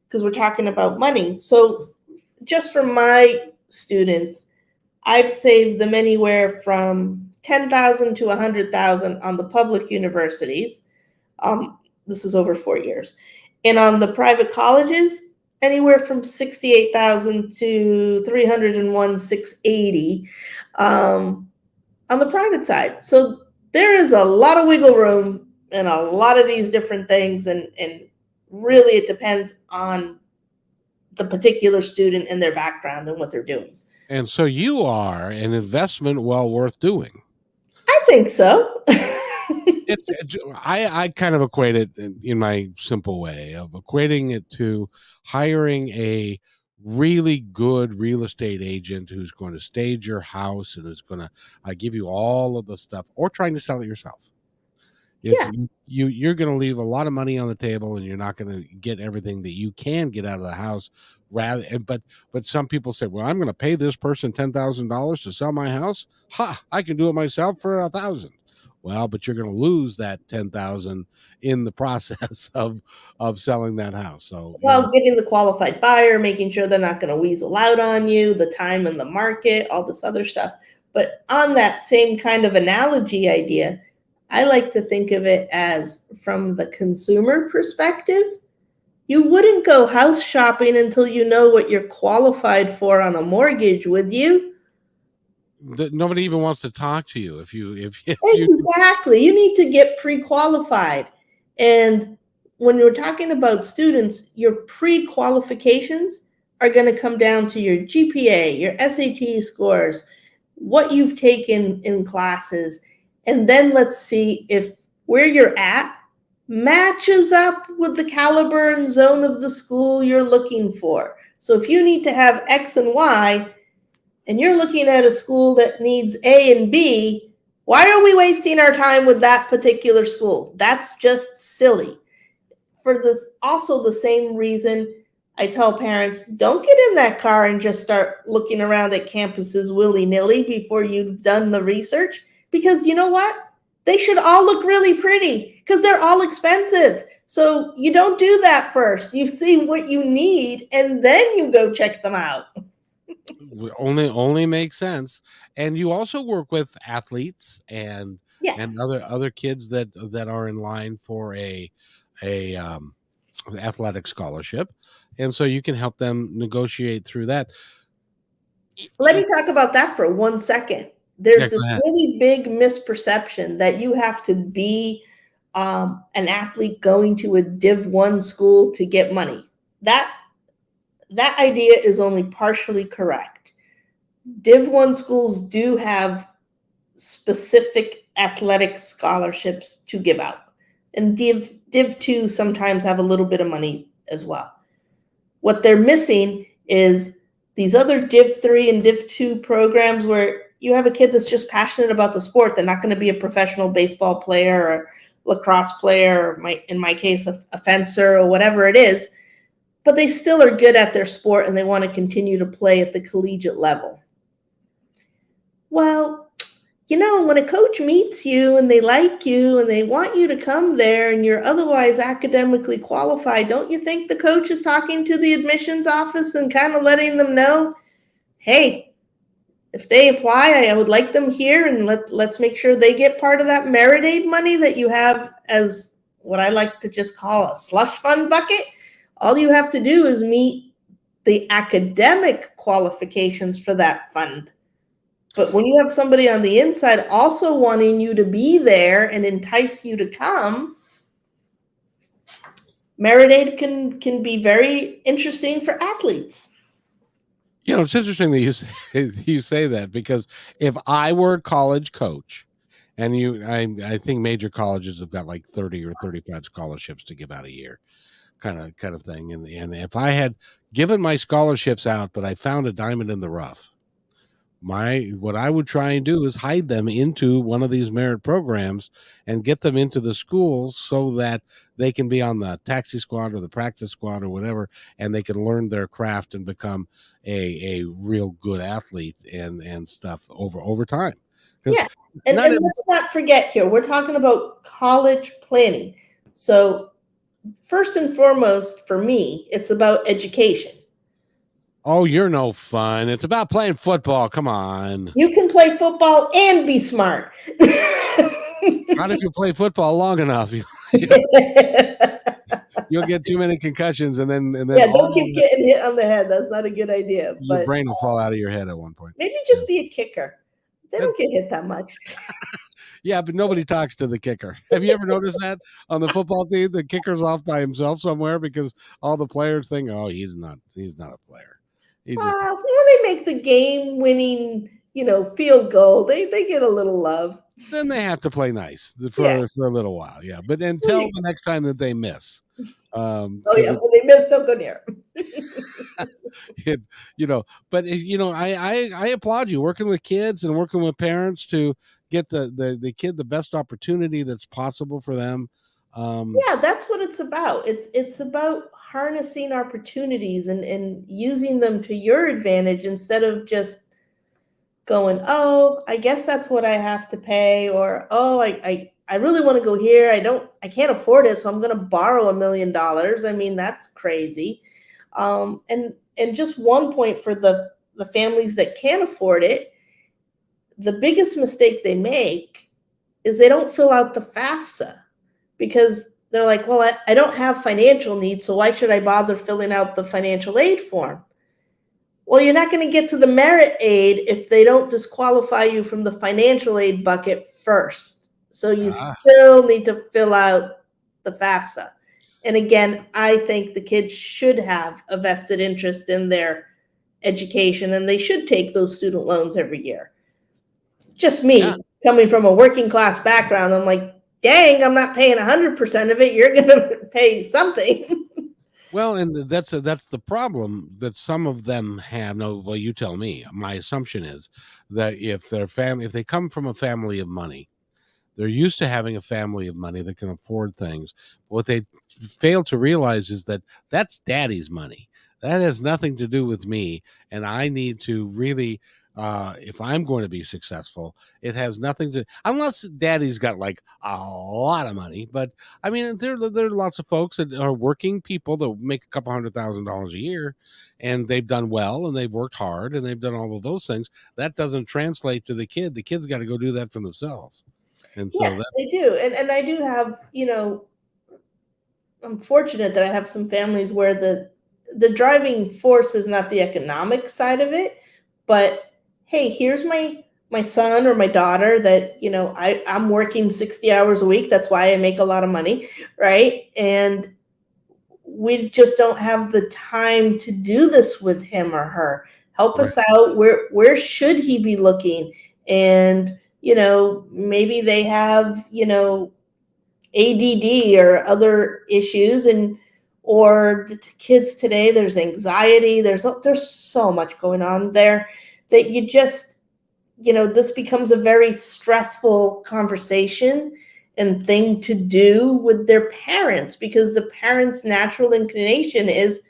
because we're talking about money. So just for my students, I've saved them anywhere from $10,000 to $100,000 on the public universities. This is over 4 years. And on the private colleges, anywhere from $68,000 to $301,680 on the private side. So there is a lot of wiggle room in a lot of these different things. And really it depends on the particular student and their background and what they're doing. And so you are an investment well worth doing. I think so. I kind of equate it in my simple way of equating it to hiring a really good real estate agent who's going to stage your house and is going to give you all of the stuff, or trying to sell it yourself. It's Yeah. you're going to leave a lot of money on the table, and you're not going to get everything that you can get out of the house. But some people say, well, I'm going to pay this person $10,000 to sell my house. I can do it myself for 1,000. Well, but you're going to lose that 10,000 in the process of selling that house. So Well, getting the qualified buyer, making sure they're not going to weasel out on you, the time in the market, all this other stuff. But on that same kind of analogy idea, I like to think of it as from the consumer perspective. You wouldn't go house shopping until you know what you're qualified for on a mortgage, would you? nobody even wants to talk to you if you Exactly. You need to get pre-qualified. And when we're talking about students, your pre-qualifications are going to come down to your GPA, your SAT scores, what you've taken in classes, and then let's see if where you're at matches up with the caliber and zone of the school you're looking for. So if you need to have X and Y, and you're looking at a school that needs A and B, why are we wasting our time with that particular school? That's just silly. For this, also the same reason I tell parents, don't get in that car and just start looking around at campuses willy-nilly before you've done the research. Because you know what? They should all look really pretty because they're all expensive. So you don't do that first. You see what you need and then you go check them out. only makes sense. And you also work with athletes and other kids that are in line for a athletic scholarship, and so you can help them negotiate through that. Let me talk about that for 1 second. There's this really big misperception that you have to be an athlete going to a Div 1 school to get money. That idea is only partially correct. Div 1 schools do have specific athletic scholarships to give out. And Div 2 sometimes have a little bit of money as well. What they're missing is these other Div 3 and Div 2 programs where you have a kid that's just passionate about the sport. They're not going to be a professional baseball player or lacrosse player, or in my case, a fencer or whatever it is, but they still are good at their sport and they want to continue to play at the collegiate level. Well, you know, when a coach meets you and they like you and they want you to come there and you're otherwise academically qualified, don't you think the coach is talking to the admissions office and kind of letting them know, hey, if they apply, I would like them here, and let's make sure they get part of that merit aid money that you have as what I like to just call a slush fund bucket. All you have to do is meet the academic qualifications for that fund. But when you have somebody on the inside also wanting you to be there and entice you to come, merit aid can be very interesting for athletes. You know, it's interesting that you say that, because if I were a college coach, and I think major colleges have got like 30 or 35 scholarships to give out a year, kind of thing. And if I had given my scholarships out, but I found a diamond in the rough, what I would try and do is hide them into one of these merit programs and get them into the schools so that they can be on the taxi squad or the practice squad or whatever, and they can learn their craft and become a real good athlete and stuff over time. Yeah, and let's not forget here, we're talking about college planning. So first and foremost, for me, it's about education. Oh, you're no fun. It's about playing football. Come on. You can play football and be smart. Not if you play football long enough. You'll get too many concussions, and then don't keep getting hit on the head. That's not a good idea. Your brain will fall out of your head at one point. Maybe just be a kicker. They don't get hit that much. Yeah, but nobody talks to the kicker. Have you ever noticed that on the football team? The kicker's off by himself somewhere because all the players think, "Oh, he's not a player." When they make the game-winning, field goal, they get a little love. Then they have to play nice Yeah. for a little while, yeah. But Oh, until the next time that they miss, because yeah. When they miss, don't go near 'em. it, you know, but I applaud you working with kids and working with parents to get the kid the best opportunity that's possible for them. Yeah, that's what it's about. It's about harnessing opportunities and using them to your advantage instead of just going, oh, I guess that's what I have to pay, or oh, I really want to go here. I can't afford it, so I'm going to borrow $1 million. I mean, that's crazy. And just one point for the families that can afford it, the biggest mistake they make is they don't fill out the FAFSA because they're like, well, I don't have financial needs, so why should I bother filling out the financial aid form? Well, you're not going to get to the merit aid if they don't disqualify you from the financial aid bucket first. So you ah, still need to fill out the FAFSA. And again, I think the kids should have a vested interest in their education and they should take those student loans every year. Just yeah. me coming from a working class background, I'm like, dang, I'm not paying 100% of it. You're going to pay something. Well, and that's the problem that some of them have. No, well, you tell me. My assumption is that if they come from a family of money, they're used to having a family of money that can afford things. What they fail to realize is that that's daddy's money. That has nothing to do with me. And I need to really, if I'm going to be successful, it has nothing to, unless daddy's got like a lot of money. But I mean, there are lots of folks that are working people that make a couple $100,000 a year and they've done well and they've worked hard and they've done all of those things. That doesn't translate to the kid. The kid's got to go do that for themselves. And so Yes, that, they do. And I do have, I'm fortunate that I have some families where the driving force is not the economic side of it, but hey, here's my son or my daughter that, I'm working 60 hours a week. That's why I make a lot of money, right? And we just don't have the time to do this with him or her. Help right, us out. Where should he be looking? And, maybe they have, ADD or other issues, and or the kids today, there's anxiety, there's so much going on there that you just, this becomes a very stressful conversation and thing to do with their parents because the parents' natural inclination is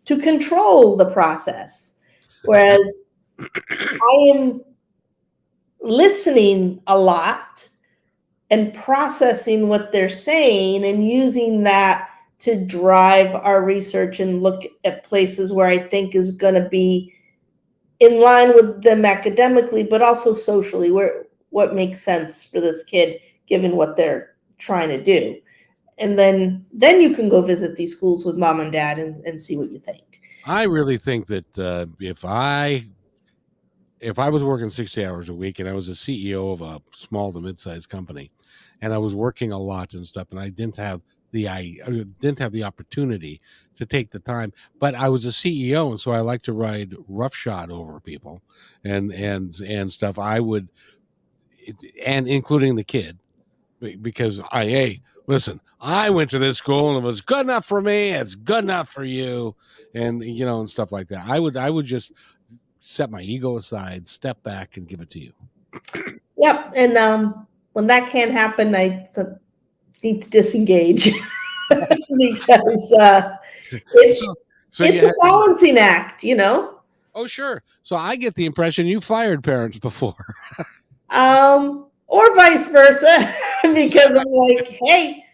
to control the process, yep. whereas I am listening a lot and processing what they're saying and using that to drive our research and look at places where I think is going to be in line with them academically, but also socially, where what makes sense for this kid given what they're trying to do. And then you can go visit these schools with mom and dad and see what you think. I really think that if I was working 60 hours a week and I was a CEO of a small to mid-sized company and I was working a lot and stuff and I didn't have the opportunity to take the time, but I was a CEO and so I like to ride roughshod over people and stuff. I would, and including the kid, because hey, listen, I went to this school and it was good enough for me. It's good enough for you, and and stuff like that. I would just set my ego aside, step back, and give it to you. Yep. And when that can't happen, I need to disengage because it So, so it's you a have, balancing act. oh sure. So I get the impression you fired parents before. Or vice versa, because I'm like, hey,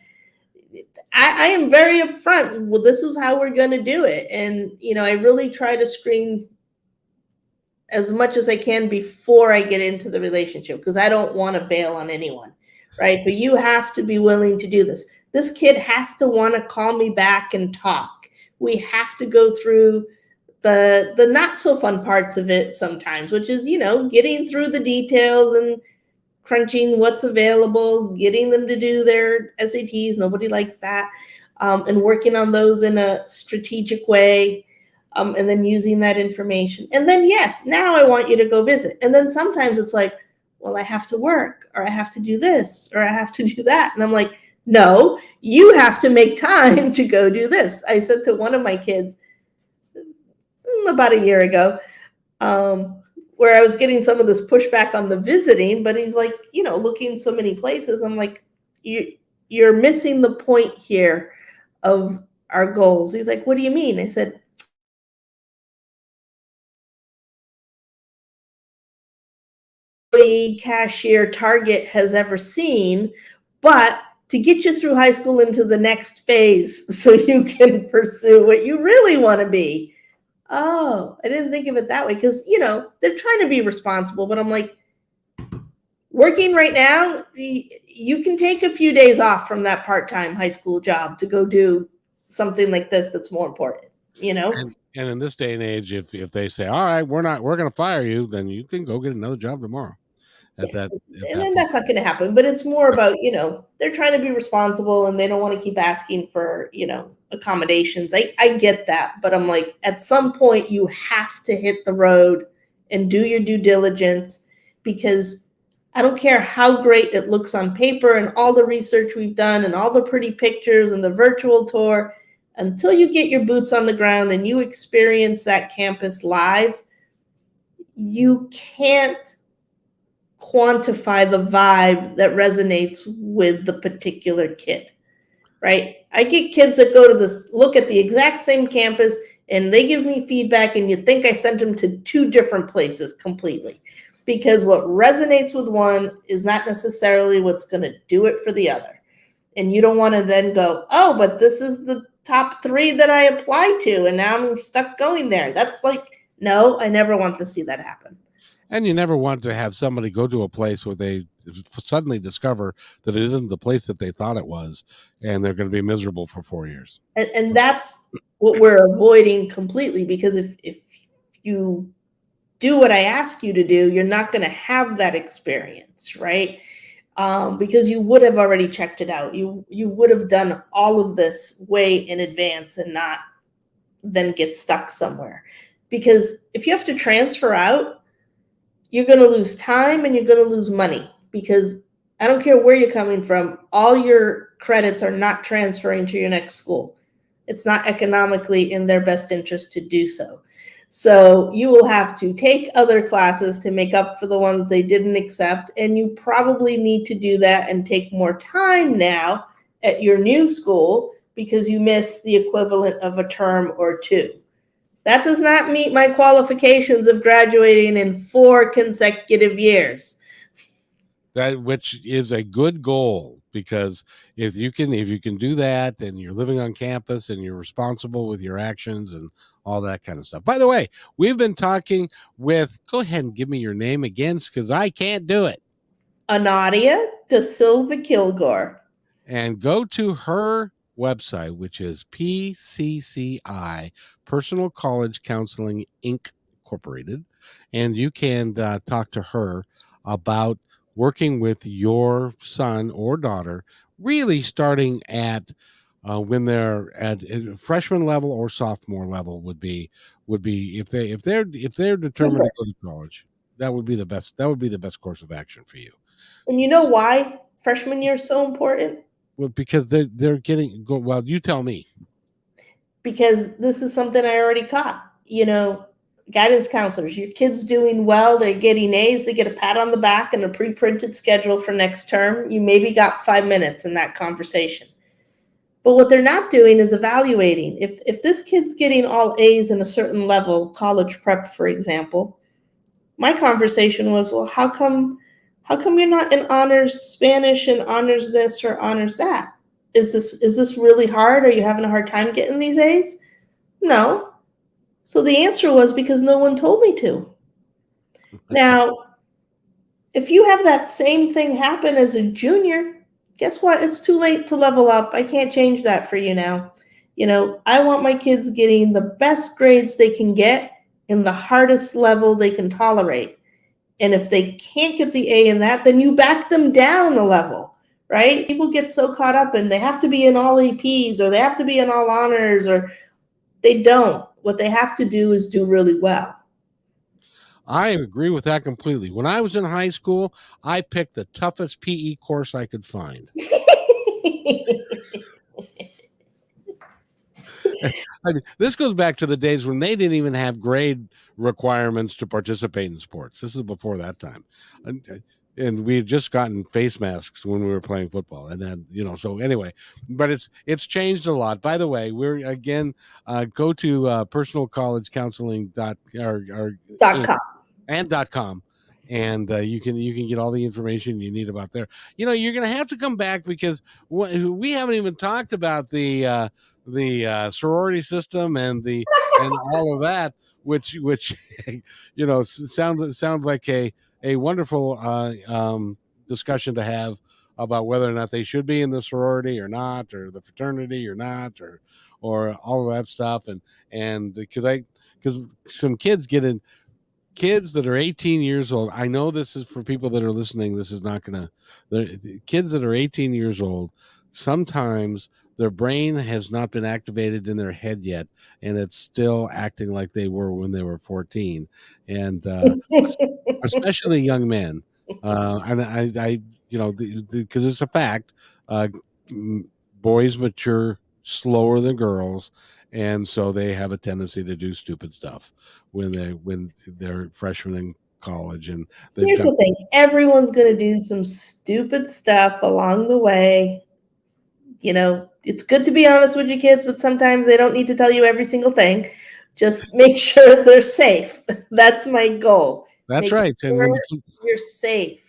I am very upfront. Well, this is how we're going to do it. And, I really try to screen as much as I can before I get into the relationship because I don't want to bail on anyone, right? But you have to be willing to do this. This kid has to want to call me back and talk. We have to go through the not so fun parts of it sometimes, which is, getting through the details and crunching what's available, getting them to do their SATs. Nobody likes that. And working on those in a strategic way. And then using that information. And then, yes, now I want you to go visit. And then sometimes it's like, well, I have to work, or I have to do this, or I have to do that. And I'm like, no, you have to make time to go do this. I said to one of my kids about a year ago, where I was getting some of this pushback on the visiting, but he's like, looking so many places. I'm like, you're missing the point here of our goals. He's like, what do you mean? I said, cashier Target has ever seen, but to get you through high school into the next phase so you can pursue what you really want to be. Oh, I didn't think of it that way, because, they're trying to be responsible, but I'm like, working right now, you can take a few days off from that part-time high school job to go do something like this that's more important, And in this day and age, if they say, all right, we're going to fire you, then you can go get another job tomorrow. And then that's not going to happen. But it's more about, they're trying to be responsible and they don't want to keep asking for, accommodations. I get that. But I'm like, at some point, you have to hit the road and do your due diligence, because I don't care how great it looks on paper and all the research we've done and all the pretty pictures and the virtual tour, until you get your boots on the ground and you experience that campus live, you can't quantify the vibe that resonates with the particular kid, right? I get kids that go to look at the exact same campus and they give me feedback, and you think I sent them to two different places completely, because what resonates with one is not necessarily what's going to do it for the other. And you don't want to then go, oh, but this is the top 3 that I applied to, and now I'm stuck going there. That's like, no, I never want to see that happen. And you never want to have somebody go to a place where they suddenly discover that it isn't the place that they thought it was, and they're going to be miserable for 4 years. And that's what we're avoiding completely, because if you do what I ask you to do, you're not going to have that experience, right? Because you would have already checked it out. You would have done all of this way in advance and not then get stuck somewhere. Because if you have to transfer out, you're going to lose time and you're going to lose money, because I don't care where you're coming from, all your credits are not transferring to your next school. It's not economically in their best interest to do so. So you will have to take other classes to make up for the ones they didn't accept, and you probably need to do that and take more time now at your new school because you missed the equivalent of a term or 2. That does not meet my qualifications of graduating in 4 consecutive years. That, which is a good goal, because if you can do that, and you're living on campus and you're responsible with your actions and all that kind of stuff. By the way, we've been talking with, go ahead and give me your name again, because I can't do it. Honoria DaSilva-Kilgore. And go to her website, which is PCCI, Personal College Counseling Inc. Incorporated, and you can talk to her about working with your son or daughter, really starting at when they're at freshman level or sophomore level would be if they're determined to go to college, that would be the best course of action for you. And you know why freshman year is so important? Well, because they're getting go. Well, you tell me. Because this is something I already caught. Guidance counselors, your kid's doing well, they're getting A's, they get a pat on the back and a pre-printed schedule for next term. You maybe got 5 minutes in that conversation. But what they're not doing is evaluating. If this kid's getting all A's in a certain level, college prep, for example, my conversation was, well, how come you're not in honors Spanish and honors this or honors that? Is this really hard? Are you having a hard time getting these A's? No. So the answer was, because no one told me to. Now, if you have that same thing happen as a junior, guess what? It's too late to level up. I can't change that for you now. I want my kids getting the best grades they can get in the hardest level they can tolerate. And if they can't get the A in that, then you back them down a level, right? People get so caught up in they have to be in all APs or they have to be in all honors, or they don't. What they have to do is do really well. I agree with that completely. When I was in high school, I picked the toughest PE course I could find. I mean, this goes back to the days when they didn't even have grade requirements to participate in sports. This is before that time. And we had just gotten face masks when we were playing football, and then so anyway, but it's changed a lot. By the way, we're again go to personalcollegecounseling dot or .com. and .com, and you can get all the information you need about there. You're going to have to come back because we haven't even talked about the sorority system and all of that, which sounds like a wonderful discussion to have about whether or not they should be in the sorority or not, or the fraternity or not, or all of that stuff, and because some kids that are 18 years old. I know this is for people that are listening. This is not going to, kids that are 18 years old, sometimes their brain has not been activated in their head yet, and it's still acting like they were when they were 14. And especially young men. And I because it's a fact, boys mature slower than girls, and so they have a tendency to do stupid stuff when they're freshmen in college, and Here's the thing: everyone's going to do some stupid stuff along the way. It's good to be honest with your kids, but sometimes they don't need to tell you every single thing. Just make sure they're safe. That's my goal. That's right. Sure and you're safe.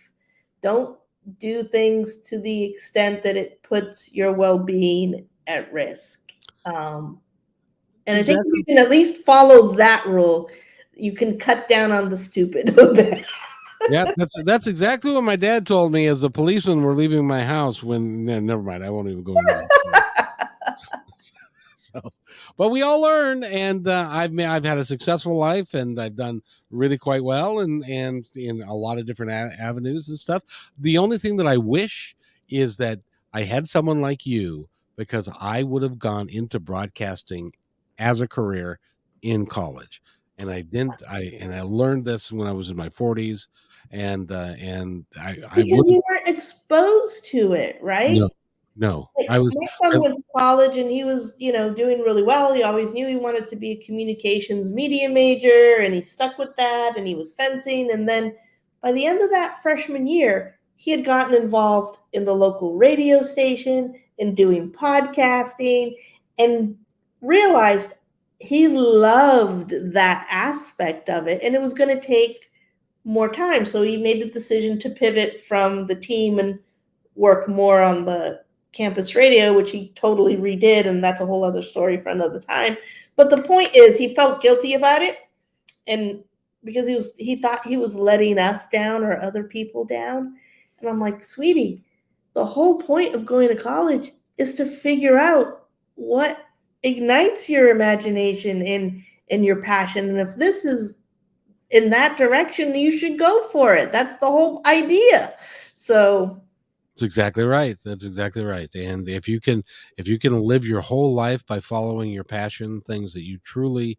Don't do things to the extent that it puts your well-being at risk. And exactly. I think if you can at least follow that rule, you can cut down on the stupid a bit. Yeah, that's exactly what my dad told me as the policemen were leaving my house when never mind, I won't even go into that. But we all learn, and I've had a successful life, and I've done really quite well, and in a lot of different avenues and stuff. The only thing that I wish is that I had someone like you, because I would have gone into broadcasting as a career in college, and I didn't. I learned this when I was in my 40s, and because you weren't exposed to it, right? No, my son went to college, and he was, doing really well. He always knew he wanted to be a communications media major, and he stuck with that, and he was fencing. And then by the end of that freshman year, he had gotten involved in the local radio station and doing podcasting, and realized he loved that aspect of it, and it was going to take more time. So he made the decision to pivot from the team and work more on the campus radio, which he totally redid, and that's a whole other story for another time. But the point is, he felt guilty about it, and because he thought he was letting us down or other people down. And I'm like, sweetie, the whole point of going to college is to figure out what ignites your imagination and your passion. And if this is in that direction, you should go for it. That's the whole idea. So that's exactly right. That's exactly right. And if you can live your whole life by following your passion, things that you truly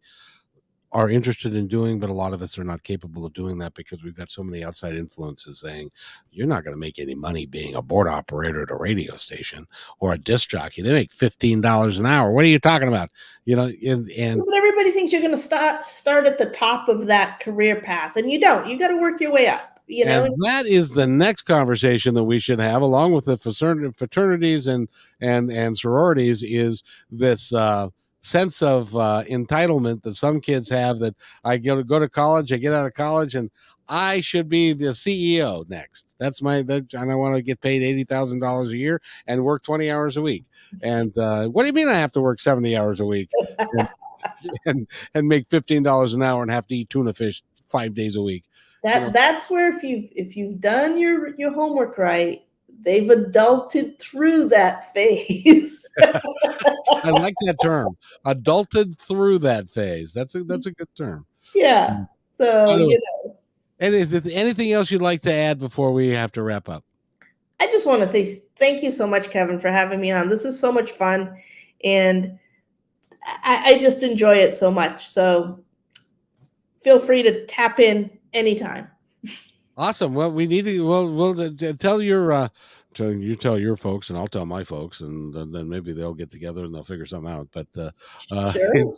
are interested in doing, but a lot of us are not capable of doing that because we've got so many outside influences saying you're not going to make any money being a board operator at a radio station or a disc jockey. They make $15 an hour. What are you talking about? But everybody thinks you're going to start at the top of that career path, and you don't. You got to work your way up. And that is the next conversation that we should have, along with the fraternities and sororities, is this sense of entitlement that some kids have, that I go to college, I get out of college, and I should be the CEO next. And I want to get paid $80,000 a year and work 20 hours a week. And what do you mean I have to work 70 hours a week and make $15 an hour and have to eat tuna fish 5 days a week? That's where if you've done your homework right, they've adulted through that phase. I like that term, adulted through that phase. That's a good term. Yeah. So anything else you'd like to add before we have to wrap up? I just want to say thank you so much, Kevin, for having me on. This is so much fun, and I just enjoy it so much. So feel free to tap in anytime. Awesome. Well, we need to. We'll tell your. You tell your folks, and I'll tell my folks, and then maybe they'll get together and they'll figure something out. But Sure.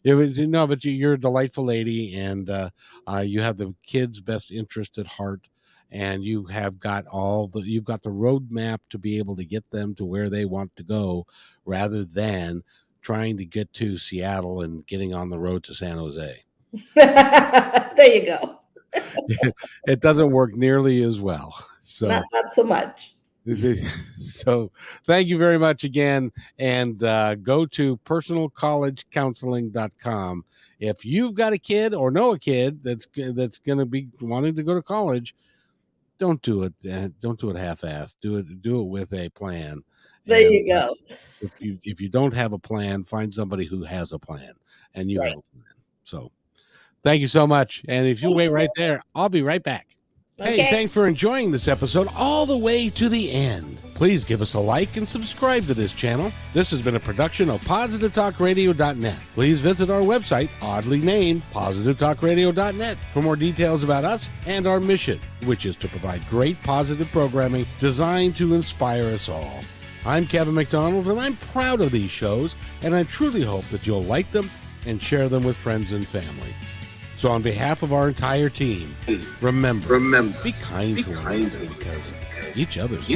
no, but you're a delightful lady, and you have the kids' best interest at heart, and you have got you've got the roadmap to be able to get them to where they want to go, rather than trying to get to Seattle and getting on the road to San Jose. There you go. It doesn't work nearly as well. So not so much. So thank you very much again, and go to personalcollegecounseling.com. If you've got a kid or know a kid that's going to be wanting to go to college, don't do it half-assed. Do it with a plan. There you go. If you don't have a plan, find somebody who has a plan, and you have a plan. So thank you so much. And if you wait right there, I'll be right back. Okay. Hey, thanks for enjoying this episode all the way to the end. Please give us a like and subscribe to this channel. This has been a production of PositiveTalkRadio.net. Please visit our website, oddly named PositiveTalkRadio.net, for more details about us and our mission, which is to provide great positive programming designed to inspire us all. I'm Kevin McDonald, and I'm proud of these shows, and I truly hope that you'll like them and share them with friends and family. So on behalf of our entire team, remember, be kind to one another, because each other's